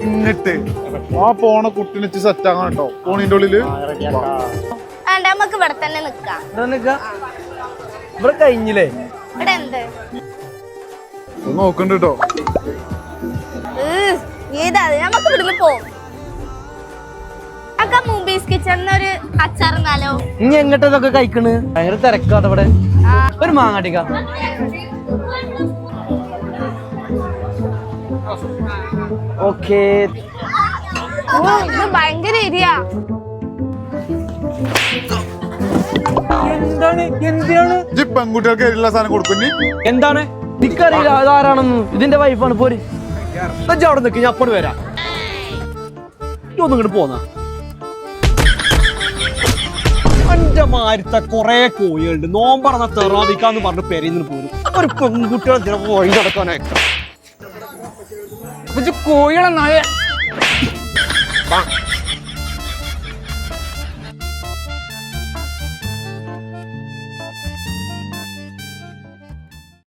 ഇന്നിട്ട് ആ പോണ കുട്ടിനെ സെറ്റ് ആകാൻ കേട്ടോ ഫോണിന്റെ ഉള്ളില് നമുക്ക് ഇവിടെ തന്നെ നിക്കാം. ഇവിടെ കഴിഞ്ഞില്ലേ? ഇവിടെ എന്ത് നോക്കണ്ട കേട്ടോ. ഏതാ നമുക്ക് ഇവിടുന്ന് പോവും. മൂബീസ് കിച്ചണിന്നൊരു അച്ചാറുന്നാലോ? ഇനി എങ്ങോട്ടൊക്കെ കഴിക്കണ്? ഭയങ്കര തിരക്കാണ് ഇവിടെ. ഒരു മാങ്ങാട്ടിക്ക. ഓക്കേ. ഇത് ഭയങ്കര ഏരിയ. എന്താണ്? എന്തിനാണ് പെൺകുട്ടികൾക്ക് എരിയുള്ള സാധനം കൊടുക്കുന്നേ? എന്താണ്? എനിക്കറിയില്ല അതാരാണെന്ന്. ഇതിന്റെ വൈഫാണ്. പോര് അവിടെ നിൽക്ക്, ഞാൻ അപ്പോഴും വരാം. ഒന്നും ഇങ്ങോട്ട് പോന്ന എന്റെ മാരത്തെ കൊറേ കോഴികളുണ്ട്. നോമ്പറന്ന തെറാവിക്കാന്ന് പറഞ്ഞ് പെരയിന്ന് പോരും. ഒരു പെൺകുട്ടികളെ വഴി നടക്കാനായിട്ട് കോഴികളെ നായ